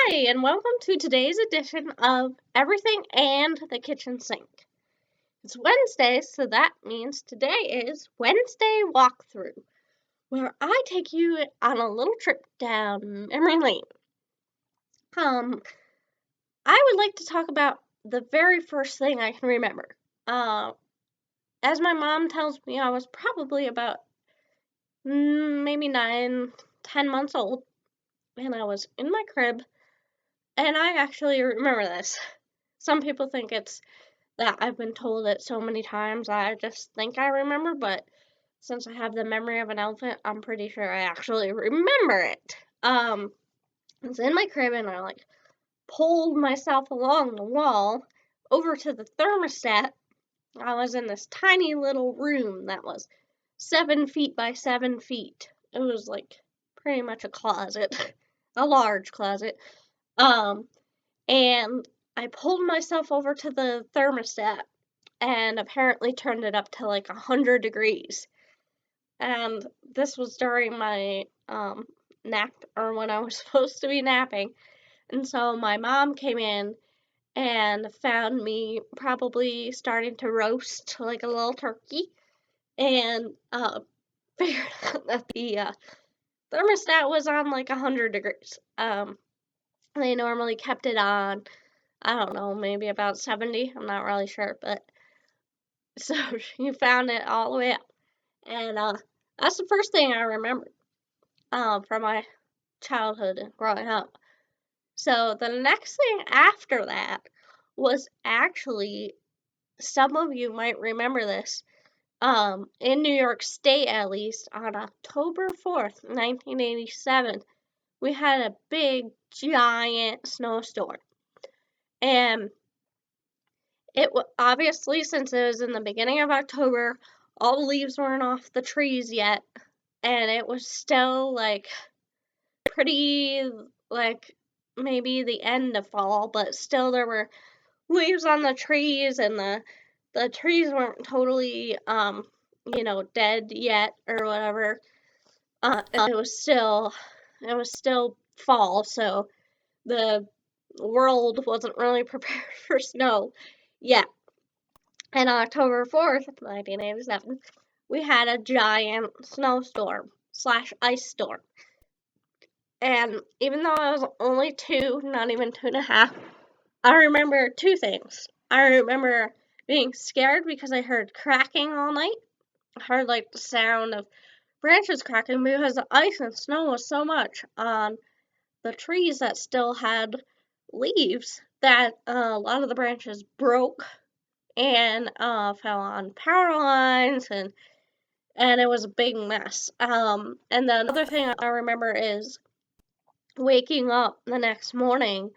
Hi, and welcome to today's edition of Everything and the Kitchen Sink. It's Wednesday, so that means today is Wednesday Walkthrough, where I take you on a little trip down memory lane. I would like to talk about the very first thing I can remember. As my mom tells me, I was probably about maybe 9, 10 months old, and I was in my crib, and I actually remember this. Some people think it's that I've been told it so many times, I just think I remember, but since I have the memory of an elephant, I'm pretty sure I actually remember it. I was in my crib and I pulled myself along the wall over to the thermostat. I was in this tiny little room that was 7 feet by 7 feet. It was pretty much a closet, a large closet. And I pulled myself over to the thermostat and apparently turned it up to 100 degrees. And this was during my nap, or when I was supposed to be napping. And so my mom came in and found me probably starting to roast like a little turkey, and figured out that the thermostat was on 100 degrees. They normally kept it on, I don't know, maybe about 70. I'm not really sure, but so she found it all the way up. And that's the first thing I remember from my childhood and growing up. So the next thing after that was actually, some of you might remember this, in New York State at least, on October 4th, 1987, we had a big, giant snowstorm. And it obviously, since it was in the beginning of October, all the leaves weren't off the trees yet, and it was still pretty maybe the end of fall, but still there were leaves on the trees, and the trees weren't totally dead yet or whatever. And it was still fall, so the world wasn't really prepared for snow yet. And on October 4th, 1987, we had a giant snowstorm / ice storm. And even though I was only 2, not even 2.5, I remember 2 things. I remember being scared because I heard cracking all night. I heard the sound of branches cracking because the ice and snow was so much on the trees that still had leaves that a lot of the branches broke and fell on power lines, and it was a big mess. And then another thing I remember is waking up the next morning.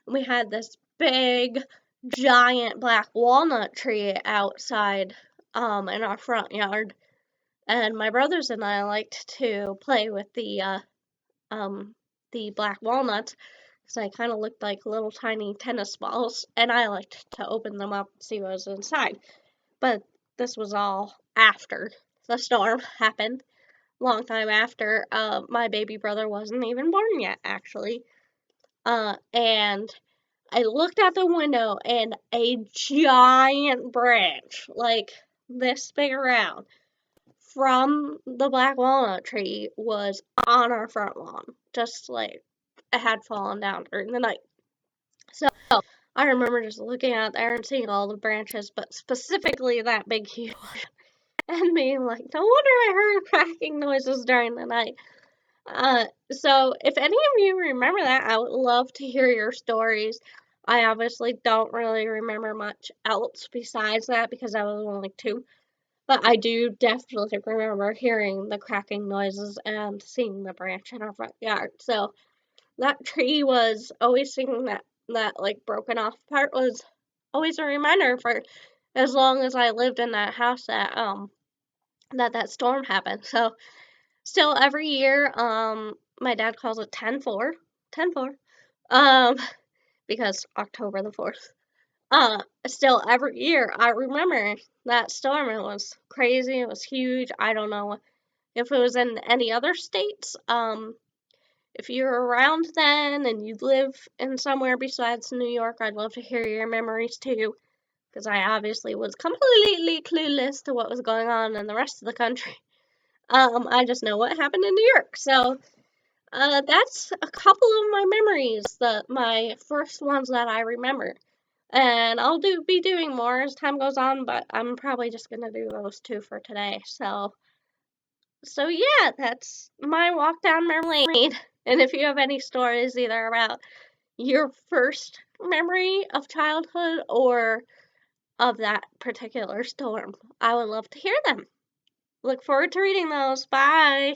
We had this big, giant black walnut tree outside in our front yard, and my brothers and I liked to play with the black walnuts because they kind of looked like little tiny tennis balls, and I liked to open them up and see what was inside. But this was all after the storm happened, long time after. My baby brother wasn't even born yet, actually. And I looked out the window, and a giant branch, this big around, from the black walnut tree was on our front lawn, just it had fallen down during the night. So I remember just looking out there and seeing all the branches, but specifically that big huge one, and being like, no wonder I heard cracking noises during the night. So if any of you remember that, I would love to hear your stories. I obviously don't really remember much else besides that because I was only 2. But I do definitely remember hearing the cracking noises and seeing the branch in our front yard. So that tree was always seeing that broken off part was always a reminder for as long as I lived in that house that that storm happened. So still every year, my dad calls it 10/4, 10/4, because October the 4th. Still every year I remember that storm. It was crazy. It was huge. I don't know if it was in any other states. if you're around then and you live in somewhere besides New York, I'd love to hear your memories too, because I obviously was completely clueless to what was going on in the rest of the country. I just know what happened in New York. So, that's a couple of my memories, my first ones that I remember. And I'll be doing more as time goes on, but I'm probably just gonna do those two for today. So yeah, that's my walk down memory lane. And if you have any stories either about your first memory of childhood or of that particular storm, I would love to hear them. Look forward to reading those. Bye.